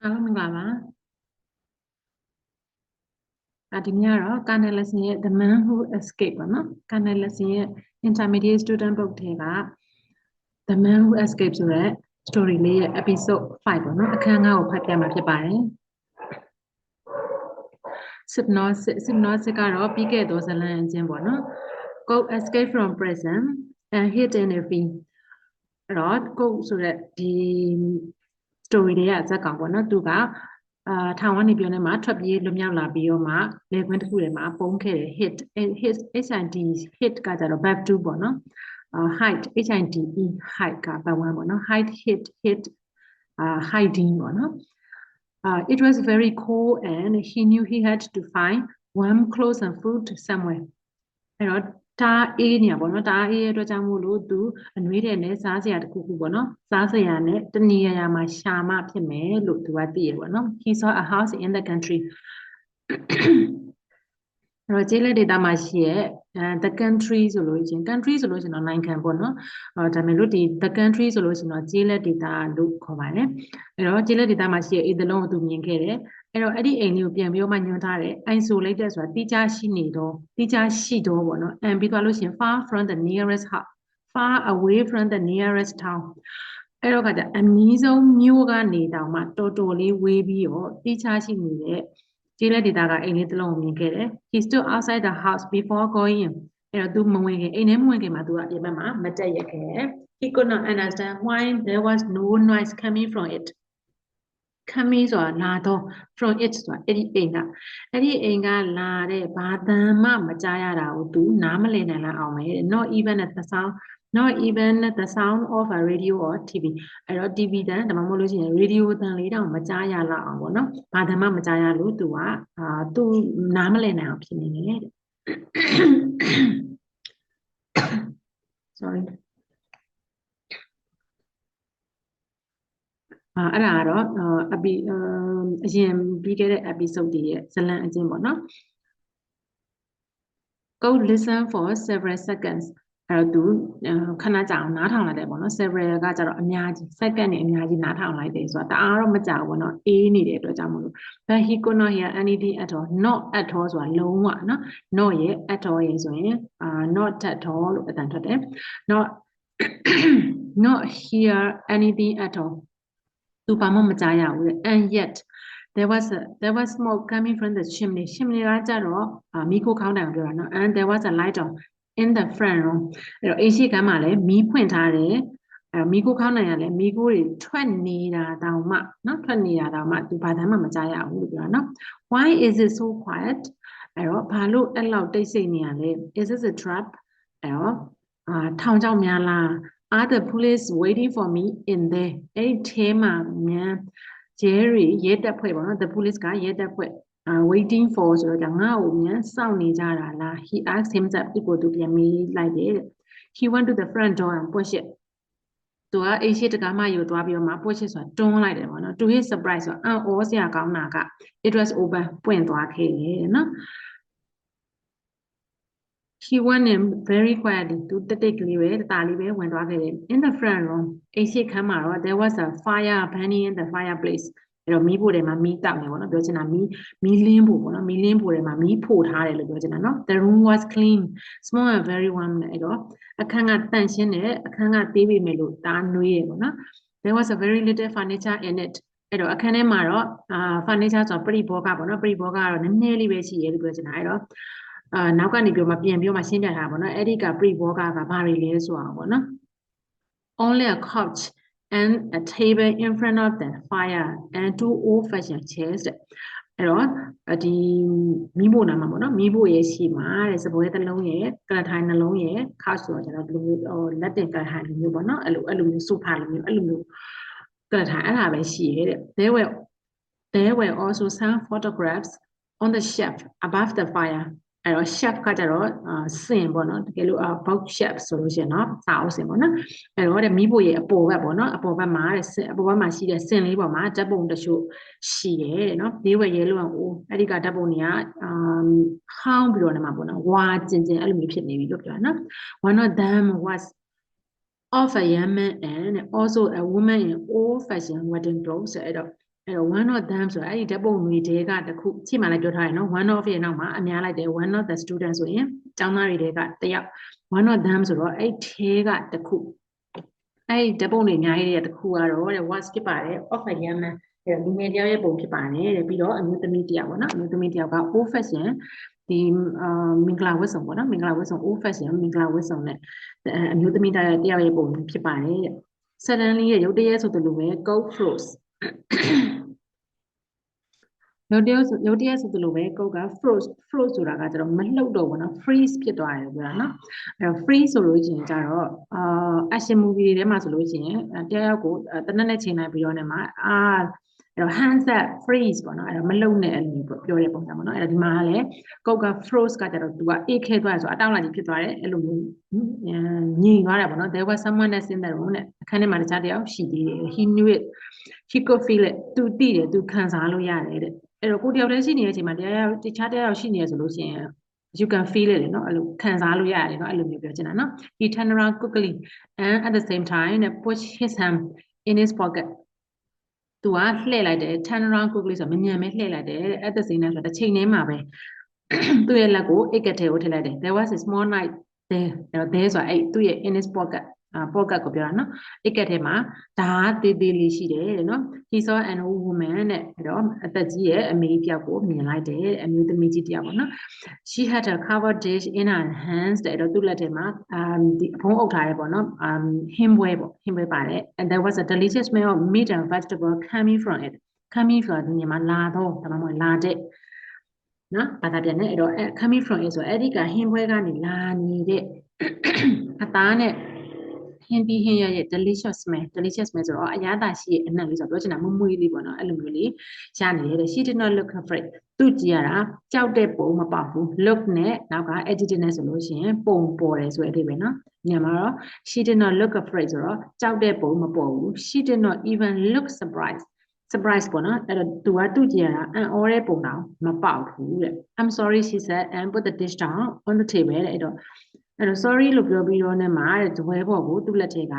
အားလုံးမင်္ဂလာပါဒီနေ့ကတော့ Carnel lesson ရဲ့ The Man Who Escaped ပေါ့နော် Carnel lesson ရဲ့ intermediate student book ထဲက The Man Who Escaped ဆိုတဲ့ story လေးရဲ့ episode 5ပေါ့နော်အခန်း5ကိုဖတ်ပြမှာဖြစ်ပါတယ် Synopsis ကတော့ပြီးခဲ့သောဇာတ်လမ်းအချင်းပေါ့နော် Coke escaped from prison and hid in a field အဲ့တော့ Coke ဆိုတဲ့ဒီ story တွေကဇာတ်ကောင်ပေါ့နော်သူကထောင်ကနေပြောနေမှာထွက်ပြေးလွတ်မြောက်လာပြီးတော့မှလေကွင်းတစ်ခုထဲမှာပုန်းခဲ့တယ် hit hit ကကြတော့ back to ပေါ့နော်hide hide hide က back one ပေါ့နော် hide hit hiding ပေါ့နော်it was very cold and he knew he had to find warm clothes and food somewhere အဲ့တော့တားအေးနေပေါ့နော်တားအေးရဲ့အတွက်ကြောင့်မို့လို့သူအနွေးတဲ့နဲ့စားစရာတစ်ခုခုပေါ့နော်စားစရာနဲ့တနေရာမှာရှာမှဖြစ်မယ်လို့သူကသိရပေါ့နော် he saw a house in the country အဲ့တော့ကျေးလက်ဒေသမှာရှိရဲ့the country ဆိုလို့ချင်း country ဆိုလို့ရှင်တော့နိုင်ငံပေါ့နော်ဒါပေမဲ့လို့ဒီ the country ဆိုလို့ရှင်တော့ကျေးလက်ဒေသလို့ခေါ်ပါတယ်အဲ့တော့ကျေးလက်ဒေသမှာရှိရဲ့အိမ်တစ်လုံးကိုသူမြင်ခဲ့တယ်အဲ့တော့အဲ့ဒီအိမ်လေးကိုပြန်ပြီးတော့မှညွှန်ထားတယ် isolated ဆိုတာတိကျရှိနေတော့တိကျရှိတော့ပေါ့နော်ပြီးသွားလို့ရှင် far from the nearest house far away from the nearest town အဲ့တော့ကကြအနည်းဆုံးမြို့ကနေတောင်မှတော်တော်လေးဝေးပြီးတော့တိကျရှိနေတဲ့ကျေးလက်ဒေသကအိမ်လေးတစ်လုံးကိုမြင်ခဲ့တယ် he stood outside the house before going in အဲ့တော့သူမဝင်ခင်အိမ်ထဲမဝင်ခင်မှာသူကအပြင်ဘက်မှာမတက်ရက်ခဲ့တယ် he could not understand why there was no noise coming from it coming ဆိုတာလာတော့ from it ဆိုတာအဲ့ဒီအိမ်ကလာတဲ့ဘာတန်မှမကြားရတာကိုသူနားမလည်နိုင်လောက်အောင်ပဲ not even the sound of a radio or TV အဲ့တော့ TV တန်ဒါမှမဟုတ်လို့ရှိရင် radio တန်လေးတောင်မကြားရလောက်အောင်ပေါ့နော်ဘာတန်မှမကြားရလို့သူကသူနားမလည်နိုင်အောင်ဖြစ်နေတယ် sorry အဲ့ဒါကတော့အရင်ပြီးခဲ့တဲ့ episode တွေရဲ့ဇလံအချင်းပေါ့နော် go listen for several seconds အဲ့တော့သူခဏကြာအောင်နားထောင်လိုက်တယ်ပေါ့နော် several ကကြတော့အများကြီး second နဲ့အများကြီးနားထောင်လိုက်တယ်ဆိုတာတအားတော့မကြောက်ဘူးပေါ့နော်အေးနေတဲ့အတွက်ကြောင့်မလို့ but he could not hear anything at all not at all ဆိုတာလုံးဝနော် not ရဲ့ at all ရဲ့ဆိုရင်not at all လို့အတန်ထွက်တယ် not hear anything at all သူဘာမှမကြားရဘူး and yet there was smoke coming from the chimney ကကြတော့မီးခိုးခေါင်းတိုင်ကိုပြောတာနော် and there was a light on in the front room အဲ့တော့အိမ်ရှိခန်းမှာလည်းမီးဖွင့်ထားတယ်မီးခိုးခေါင်းတိုင်ကလည်းမီးခိုးတွေထွက်နေတာတောင်မှနော်ထွက်နေတာတောင်မှသူဘာမှမကြားရဘူးလို့ပြောတာနော် why is it so quiet အဲ့တော့ဘာလို့အဲ့လောက်တိတ်ဆိတ်နေရလဲ is this a trap အဲ့တော့ထောင်ချောက်များလားare the police waiting for me in there အဲ့ဒီထဲမှာမြန်ရဲတပ်ဖွဲ့ပေါ့နော် the police ကရဲတပ်ဖွဲ့waiting for ဆိုတော့ငါ့ကိုမြန်စောင့်နေကြတာလား he asked himself ဒီကိုသူပြန်မေးလိုက်တယ် he went to the front door and pushed it သူကအိမ်ရှိတကားမယူသွားပြီးတော့မှ push it ဆိုတာတွန်းလိုက်တယ်ပေါ့နော် to his surprise ဆိုအံ့ဩစရာကောင်းတာက it was open ပွင့်သွားခဲ့တယ်နော် he went in very quietly သူတိတ်ကလေးပဲတတားလေးပဲဝင်သွားခဲ့တယ် in the front room အိမ်ရှိခန်းမှာတော့ there was a fire burning in the fireplace အဲ့တော့မီးဖိုထဲမှာမီးတောက်နေပေါ့နော်ပြောချင်တာမီးလင်းဖို့ပေါ့နော်မီးလင်းဖိုထဲမှာမီးဖို့ထားတယ်လို့ပြောချင်တာနော် the room was clean small and very warm အဲ့တော့အခန်းကတန့်ရှင်းတယ်အခန်းကသေးပေမဲ့လို့ဒါနွေးရပေါ့နော် there was a very little furniture in it အဲ့တော့အခန်းထဲမှာတော့furniture ဆိုတော့ပရိဘောဂပေါ့နော်ပရိဘောဂကတော့နည်းနည်းလေးပဲရှိရလို့ပြောချင်တာအဲ့တော့နောက်ကနေပြီးတော့ပြန်ပြီးတော့ရှင်းပြထားပါတော့နော်အဲ့ဒီကပရိဘောဂကဘာတွေလဲဆိုအောင်ပေါ့နော် only a couch and a table in front of the fire and two old fashioned chairs အဲ့တော့ဒီမီးဖိုနာမှာပေါ့နော်မီးဖိုရဲ့ရှိမှာတဲ့စပွဲတစ်လုံးရဲ့ကလထိုင်နှလုံးရဲ့ couch ဆိုတော့ကျွန်တော်ဒီလိုမျိုးလက်တင်ကလထိုင်လိုမျိုးပေါ့နော်အဲ့လိုမျိုး sofa လိုမျိုးအဲ့လိုမျိုးကလထိုင်အဲ့ဒါပဲရှိရဲ့တဲ့ there were also some photographs on the shelf above the fire အဲ့တော့ chef ကကြတော့စင်ပေါ့နော်တကယ်လို့box chef ဆိုလို့ရှိရင်နော်စာအုပ်စင်ပေါ့နော်အဲ့တော့တဲ့မီးဖိုရဲ့အပေါ်ဘက်ပေါ့နော်အပေါ်ဘက်မှာတဲ့အပေါ်ဘက်မှာရှိတဲ့စင်လေးပေါ်မှာဓာတ်ပုံတချို့ရှိတယ်တဲ့နော်ဒီဝယ်ရဲလို့အဲ့ဒီကဓာတ်ပုံတွေကဟောင်းပြီးတော့နေမှာပေါ့နော်ဝါကျင်အဲ့လိုမျိုးဖြစ်နေပြီလို့ပြောတာနော် one of them was of a young man and also a woman in old fashioned wedding clothes အဲ့တော့ one of them ဆိုတာအဲ့ဒီဓာတ်ပုံတွေကတစ်ခုချိမှလည်းပြောထားတယ်နော် one of ရဲ့နောက်မှာအများလိုက်တယ် one of the students ဆိုရင်ကျောင်းသားတွေကတယောက် one of them ဆိုတော့အဲ့ထဲကတစ်ခုအဲ့ဓာတ်ပုံတွေအများကြီးတွေကတစ်ခုကတော့တဲ့ was ဖြစ်ပါတယ် of a young man လူငယ်တယောက်ရဲ့ပုံဖြစ်ပါတယ်တဲ့ပြီးတော့အမျိုးသမီးတယောက်ပေါ့နော်အမျိုးသမီးတယောက်က old fashion ဒီမင်္ဂလာဝတ်စုံပေါ့နော်မင်္ဂလာဝတ်စုံ old fashion မင်္ဂလာဝတ်စုံနဲ့အမျိုးသမီးတယောက်ရဲ့ပုံဖြစ်ပါတယ်တဲ့ suddenly ရဲ့ရုတ်တရက်ဆိုသလိုပဲ cold froze ရုတ်တရက်ဆိုသလိုပဲ cold က froze ဆိုတာကကျတော့မလှုပ်တော့ဘူးနော် freeze ဖြစ်သွားတယ်ပြောတာနော်အဲ့တော့ freeze ဆိုလို့ရှိရင်ကျတော့action movie တွေထဲမှာဆိုလို့ရှိရင်တယောက်ကိုတနက်နဲ့ချိန်လိုက်ပြီးတော့နေမှာအဲ့တော့ hands up freeze ပေါ့နော်အဲ့တော့မလုံနဲ့အဲ့လိုပြောတဲ့ပုံစံပေါ့နော်အဲ့တော့ဒီမှာလည်း cold က froze ကကျတော့သူကအေးခဲသွားတယ်ဆိုအတောင့်လိုက်ကြီးဖြစ်သွားတယ်အဲ့လိုမျိုးငြိမ်သွားတယ်ပေါ့နော် there was someone else in the room နဲ့အခန်းထဲမှာတခြားတယောက်ရှိသေးတယ် he knew it he could feel it သူသိတယ်သူခံစားလို့ရတယ်တဲ့အဲ့တော့ကိုတယောက်တည်းရှိနေတဲ့အချိန်မှာတခြားတယောက်ရှိနေရဆိုလို့ရှိရင် you can feel it နော်အဲ့လိုခံစားလို့ရတယ်နော်အဲ့လိုမျိုးပြောချင်တာနော် he turned around quickly and at the same time put his hand in his pocket သူကလှည့်လိုက်တယ် turn around quickly ဆိုတော့မြန်မြန်ပဲလှည့်လိုက်တယ် at the same time ဆိုတော့တစ်ချိန်တည်းမှာပဲသူ့ရဲ့လက်ကိုအိတ်ကထဲကိုထည့်လိုက်တယ် there was a small knife there အဲ့တော့ there ဆိုတာအဲ့သူ့ရဲ့ in his pocket pocket ကိုပြောတာနော်အိတ်ကထဲမှာဓာတ်သေးသေးလေးရှိတယ်တဲ့နော် he saw an old woman တဲ့အဲ့တော့အသက်ကြီးရဲ့အမေတယောက်ကိုမြင်လိုက်တယ်အမျိုးသမီးကြီးတယောက်ပေါ့နော် she had a covered dish in her hands တဲ့အဲ့တော့သူ့လက်ထဲမှာဒီဖုံးအုပ်ထားတယ်ပေါ့နော်ဟင်းပွဲပေါ့ဟင်းပွဲပါတယ် and there was a delicious smell of meat and vegetable coming from it coming from ဒီမှာလာတော့ဒါမှမဟုတ်လာတဲ့နော်ဘာသာပြန်နဲ့အဲ့တော့ coming from it ဆိုအဲ့ဒီကဟင်းပွဲကနေလာနေတဲ့အသားနဲ့ဟင်းပြီးဟင်းရရဲ့ delicious smell ဆိုတော့အရသာရှိရဲ့အနံ့လေးဆိုတော့ပြောချင်တာမွေးလေးပေါ့နော်အဲ့လိုမျိုးလေးရနေတယ် she did not look afraid သူကြည့်ရတာကြောက်တဲ့ပုံမပေါက်ဘူး look နဲ့နောက်က adjective နဲ့ဆိုလို့ရှိရင်ပုံပေါ်တယ်ဆိုတဲ့အဓိပ္ပာယ်နော်ညမှာတော့ she did not look afraid ဆိုတော့ကြောက်တဲ့ပုံမပေါ်ဘူး she did not even look surprised ပေါ့နော်အဲ့တော့သူကြည့်ရတာအံ့ဩတဲ့ပုံတောင်မပေါက်ဘူးတဲ့ I'm sorry she said and put the dish down on the table တဲ့အဲ့တော့ sorry လို့ပြောပြီးတော့နဲ့မှာတဲ့ဇွဲပေါ်ကိုသူ့လက်ထဲက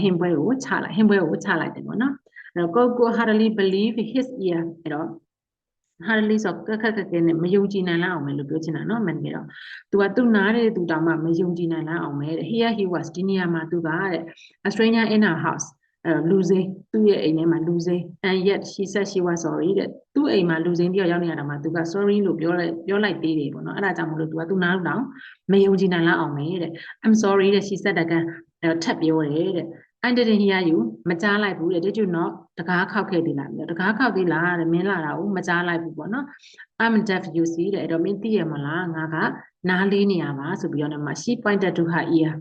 ဟင်းပွဲကိုချလိုက်တယ်ပေါ့နော်အဲ့တော့ Coco hardly believe his ear အဲ့တော့ hardly ဆိုခက်နဲ့မယုံကြည်နိုင်လောက်အောင်ပဲလို့ပြောချင်တာနော်မင်းကတော့သူနားတဲ့သူတောင်မှမယုံကြည်နိုင်လောက်အောင်ပဲတဲ့ here he was ဒီနေရာမှာသူကတဲ့ a stranger in her house လူစိမ်းသူ့ရဲ့အိမ်ထဲမှာလူစိမ်း and yet she said she was sorry တဲ့သူ့အိမ်မှာလူစိမ်းတယောက်ရောက်နေရတာမှာသူက sorry လို့ပြောလိုက်သေးတယ်ပေါ့နော်အဲ့ဒါကြောင့်မလို့သူနားလို့တောင်မယုံကြည်နိုင်လောက်အောင်ပဲတဲ့ I'm sorry တဲ့ she said again ထပ်ပြောတယ်တဲ့ I didn't hear you မကြားလိုက်ဘူးတဲ့ did you not တကားခောက်ခဲ့သေးလားတကားခောက်သေးလားတဲ့မင်းလာတာကိုမကြားလိုက်ဘူးပေါ့နော် I'm deaf you see တဲ့အဲ့တော့မင်းသိရမလားငါကနားလေးနေရပါဆိုပြီးတော့မှ she pointed to her ear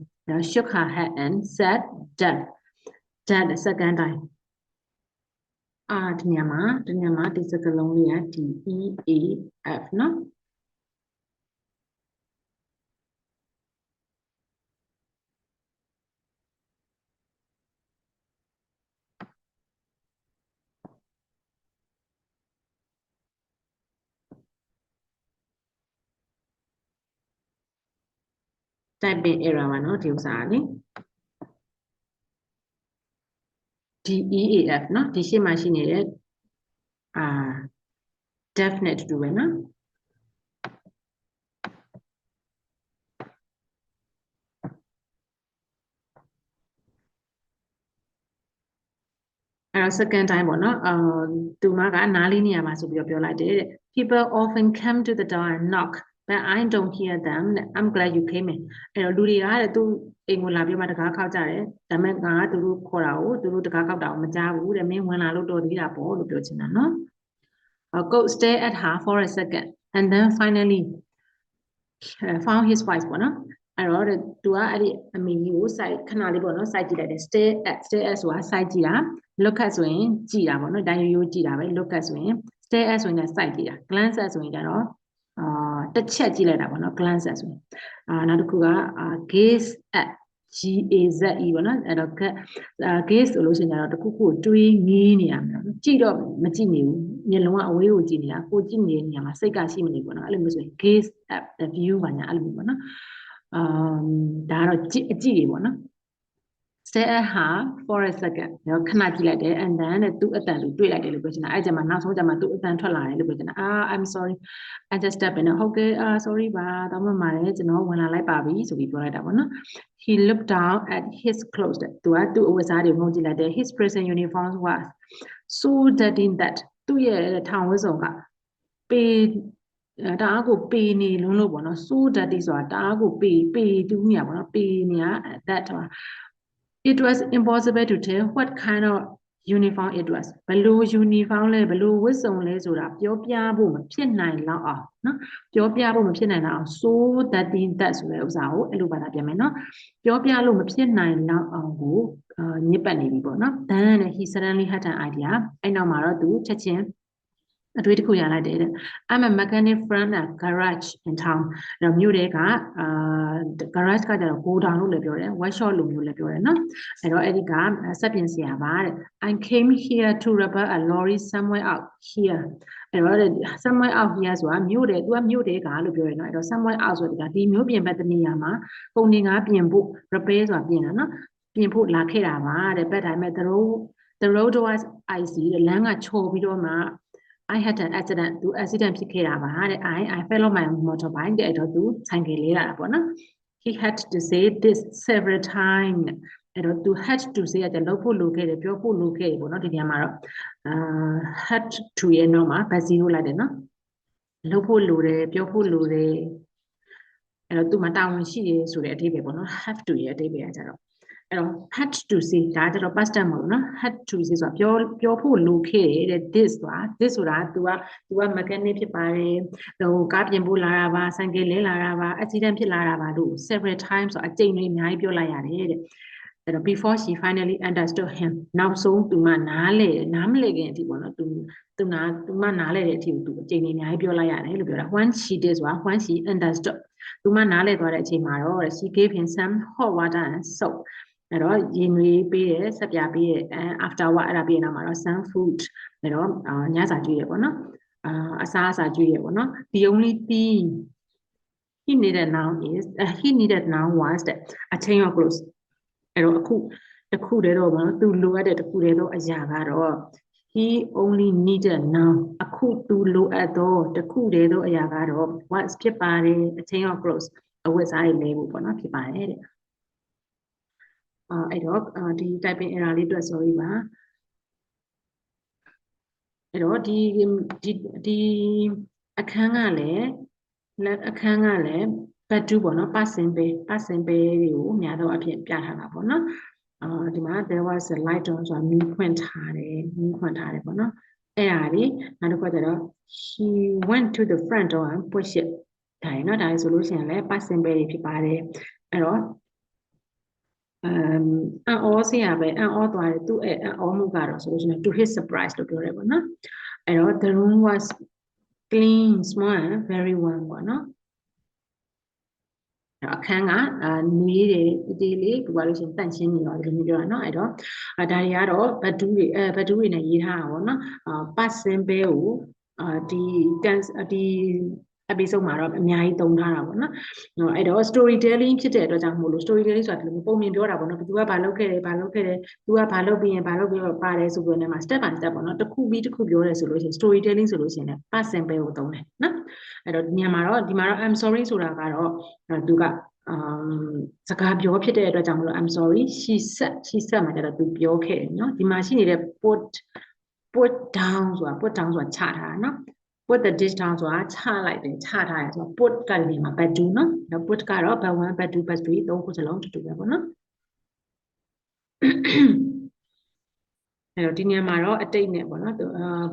shook her head and said deaf the second time ဒီညမှာဒီစကားလုံးလေးက D E A F နော်typing error ပါနော်ဒီဥစ္စာလေး DEAF နော်ဒီရှေ့မှာရှိနေတဲ့definite တူပဲနော်အဲ့တော့ second time ပေါ့နော်သူမကနားလေးနေရမှာဆိုပြီးတော့ပြောလိုက်တယ်တဲ့ people often come to the door and knock but I don't hear them I'm glad you came in အဲ့တော့လူတွေကတဲ့သူအိမ်ကိုလာပြီးမှတကားခောက်ကြတယ်ဒါပေမဲ့ငါကသူတို့ခေါ်တာကိုသူတို့တကားခောက်တာကိုမကြားဘူးတဲ့မင်းဝင်လာလို့တော်သေးတာပေါ့လို့ပြောချင်တာနော်go stare at her for a second and then finally found his voice ပေါ့နော်အဲ့တော့သူကအဲ့ဒီအမေကြီးကိုစိုက်ခဏလေးပေါ့နော်စိုက်ကြည့်လိုက်တယ် stare at ဆိုတာစိုက်ကြည့်တာ look at ဆိုရင်ကြည့်တာပေါ့နော်တိုင်းရိုးကြည့်တာပဲ look at ဆိုရင် stare at ဆိုရင်စိုက်ကြည့်တာ glance at ဆိုရင်ကျတော့တစ်ချက်ကြည့်လိုက်တာပေါ့နော် glance at ဆိုရင်နောက်တစ်ခုကgaze at GAZE ပေါ့နော်အဲ့တော့ gaze ဆိုလို့ရှိရင်ကျတော့တစ်ခုခုကိုတွေးငေးနေရမှာကြည့်တော့မကြည့်နေဘူးမျက်လုံးကအဝေးကိုကြည့်နေတာကိုကြည့်နေတဲ့နေရာမှာစိတ်ကရှိမနေဘူးပေါ့နော်အဲ့လိုမျိုးဆိုရင် gaze at the view ပါညာအဲ့လိုမျိုးပေါ့နော်ဒါကတော့အကြည့်တွေပေါ့နော် stare at her for a second နော်ခဏကြည့်လိုက်တယ် and then သူ့အတန်ကိုတွေ့လိုက်တယ်လို့ပြောချင်တာအဲ့ကျမှနောက်ဆုံးကျမှသူ့အတန်ထွက်လာတယ်လို့ပြောချင်တာ I'm sorry I just step in ဟုတ်ကဲ့sorry ပါတောင်းပန်ပါတယ်ကျွန်တော်ဝင်လာလိုက်ပါပြီဆိုပြီးပြောလိုက်တာပေါ့နော် he looked down at his clothes သူကသူ့အဝတ်စားတွေကိုငုံကြည့်လိုက်တယ် his prison uniform was so dirty that သူ့ရဲ့ထောင်ဝတ်စုံကပေတအားကိုပေနေလုံးလို့ပေါ့နော် so dirty ဆိုတာတအားကိုပေတူးနေရပေါ့နော်ပေနေရ that it was impossible to tell what kind of uniform it was ဘယ်လို uniform လဲဘယ်လိုဝတ်စုံလဲဆိုတာပြောပြဖို့မဖြစ်နိုင်လောက်အောင်နော်ပြောပြဖို့မဖြစ်နိုင်လောက်အောင် so dirty that ဆိုတဲ့ဥစ္စာကိုအဲ့လိုဘာသာပြန်မယ်နော်ပြောပြလို့မဖြစ်နိုင်လောက်အောင်ကိုညစ်ပတ်နေပြီပေါ့နော် then he suddenly had an idea အဲ့နောက်မှာတော့သူချက်ချင်းအတွေ့တစ်ခုရလိုက်တယ် I'm a mechanic from a garage in town အဲ့တော့မြို့တွေကgarage ကကြတော့ go down လို့လည်းပြောတယ် workshop လို့မျိုးလည်းပြောတယ်နော်အဲ့တော့အဲ့ဒီကစက်ပြင်ဆရာပါတဲ့ I came here to repair a lorry somewhere out here အဲ့တော့ somewhere out here ဆိုတာမြို့တွေသူကမြို့တွေကလို့ပြောတယ်နော်အဲ့တော့ somewhere out ဆိုတာဒီမြို့ပြင်ဘက်တနေရာမှာကုန်နေငါပြင်ဖို့ repair ဆိုတာပြင်တာနော်ပြင်ဖို့လာခဲ့တာပါတဲ့ဘက်တိုင်းမဲ့ the road was icy တဲ့လမ်းကချော်ပြီးတော့မှI had an accident သူ accident ဖြစ်ခဲ့တာပါတဲ့ I fell on my motorbike တဲ့အဲ့တော့သူဆိုင်ကယ်လေးလာတာပေါ့နော် he had to say this several times အဲ့တော့သူ had to say တဲ့လုပ်ဖို့လိုခဲ့တယ်ပြောဖို့လိုခဲ့တယ်ပေါ့နော်ဒီနေရာမှာတော့had to ရဲ့နောက်မှာ but zero လိုက်တယ်နော်လုပ်ဖို့လိုတယ်ပြောဖို့လိုတယ်အဲ့တော့သူမတာဝန်ရှိတယ်ဆိုတဲ့အဓိပ္ပာယ်ပေါ့နော် have to ရဲ့အဓိပ္ပာယ်ကကြတော့အဲ့တော့ had to say ဒါကြတော့ past tense မဟုတ်နော် had to say ဆိုတာပြောဖို့လိုခဲ့တယ် this ဆိုတာ तू က mechanic ဖြစ်ပါတယ်ဟိုကားပြင်ဖို့လာတာပါဆိုင်ကယ်လဲလာတာပါ accident ဖြစ်လာတာပါလို့ several times ဆိုအကြိမ်တွေအများကြီးပြောလိုက်ရတယ်တဲ့အဲ့တော့ before she finally understood him နောက်ဆုံး तू မနားမလဲခင်အထိပေါ့နော် तू မနားလဲတဲ့အထိကို तू အကြိမ်တွေအများကြီးပြောလိုက်ရတယ်လို့ပြောတာ when she did ဆိုတာ when she understood သူမနားလဲသွားတဲ့အချိန်မှာတော့ she gave him some hot water and soap အဲ့တော့ရေနွေးပေးတယ်ဆက်ပြပေးတယ် after what အဲ့ဒါပြီးနောက်မှာတော့ some food အဲ့တော့ညစာကျွေးရပေါ့နော်အစားအစာကျွေးရပေါ့နော် the only thing he needed now was that a change of clothes အဲ့တော့အခုတခုတည်းတော့ပေါ့နော်သူလိုအပ်တဲ့တခုတည်းတော့အရာကတော့ he only needed now အခုသူလိုအပ်တော့တခုတည်းတော့အရာကတော့ what ဖြစ်ပါတယ် a change of clothes အဝတ်စားရလဲဖို့ပေါ့နော်ဖြစ်ပါတယ်တဲ့အဲ့တော့ဒီ typing error လေးအတွက် sorry ပါအဲ့တော့ဒီအခန်းကလည်းbut do ပေါ့နော် past simple တွေကိုအများတော့အဖြစ်ပြထားတာပေါ့နော်ဒီမှာ there was a light on ဆိုတာမီးခွင့်ထားတယ်ပေါ့နော်အဲ့ဒါလေးနောက်တစ်ခါကျတော့ he went to the front door and push it ဒါရနော်ဒါဆိုလို့ရှိရင်လည်း past simple တွေဖြစ်ပါတယ်အဲ့တော့အော်စရာပဲအော်သွားတယ်သူ့အော်မှုကတော့ဆိုလို့ရှိရင် to his surprise လို့ပြောရဲပေါ့နော်အဲ့တော့ the room was clean small and very warm ပေါ့နော်အခန်းကနွေးတယ်ဒီလေးပြောလို့ရှိရင်တန့်ရှင်းနေတော့ဒီလိုမျိုးပြောတာเนาะအဲ့တော့ဒါတွေကတော့ဘတ်တူးတွေနဲ့ရေးထားတာပေါ့နော်past simple ကိုဒီ episode မှာတော့အများကြီးသုံးထားတာပေါ့နော်အဲ့တော့ storytelling ဖြစ်တဲ့အတွက်ကြောင့်မို့လို့ storytelling ဆိုတာဒီလိုပုံမြင်ပြောတာပေါ့နော်သူကဘာလုပ်ခဲ့တယ်သူကဘာလုပ်ပြီးရင်ဘာလုပ်ပြီးတော့ပါတယ်ဆိုပြီးတော့ step by step ပေါ့နော်တစ်ခုပြီးတစ်ခုပြောတယ်ဆိုလို့ရှိရင် storytelling ဆိုလို့ရှိရင်လည်း past simple ကိုသုံးတယ်နော်အဲ့တော့ဒီမှာတော့ I'm sorry ဆိုတာကတော့သူကစကားပြောဖြစ်တဲ့အတွက်ကြောင့်မလို့ I'm sorry she said မှာကျတော့သူပြောခဲ့တယ်နော်ဒီမှာရှိနေတဲ့ put down ဆိုတာချထားတာနော်put the dish down ဆိုတာချလိုက်တယ်ချထားရဆိုတော့ put ကလည်းမှာ but do နော် put ကတော့ but 1 but 2 but 3 သုံးခုစလုံးတူတူပဲပေါ့နော်အဲ့တော့ဒီနေရာမှာတော့အတိတ်နဲ့ပေါ့နော်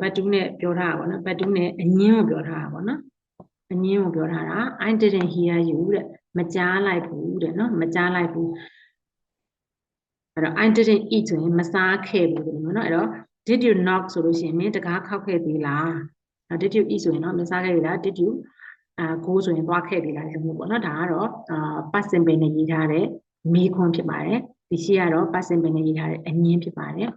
but 2နဲ့ပြောထားတာပေါ့နော် but 2နဲ့အငင်းကိုပြောထားတာပေါ့နော်အငင်းကိုပြောထားတာ I didn't hear you တဲ့မကြားလိုက်ဘူးတဲ့နော်မကြားလိုက်ဘူးအဲ့တော့ I didn't eat ဆိုရင်မစားခဲ့ဘူးတဲ့နော်အဲ့တော့ did you knock ဆိုလို့ရှိရင်မင်းတကားခောက်ခဲ့သေးလား did you eat ဆိုရင်တော့မစားခဲ့သေးလား did you go ဆိုရင်သွားခဲ့သေးလားလို့မျိုးပေါ့နော်ဒါကတော့ past simple နဲ့ရေးထားတဲ့မေးခွန်းဖြစ်ပါတယ်ဒီရှိကတော့ past simple နဲ့ရေးထားတဲ့အငင်းဖြစ်ပါတယ်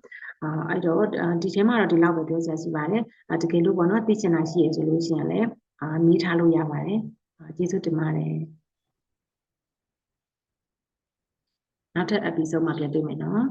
အဲ့တော့ဒီထဲမှာတော့ဒီလောက်ပဲပြောစရာရှိပါတယ်တကယ်လို့ပေါ့နော်သိချင်တာရှိရဆိုလို့ရှိရင်လည်းမေးထားလို့ရပါတယ်ကျေးဇူးတင်ပါတယ် နောက်ထပ် episode မှာပြန်တွေ့မယ်နော်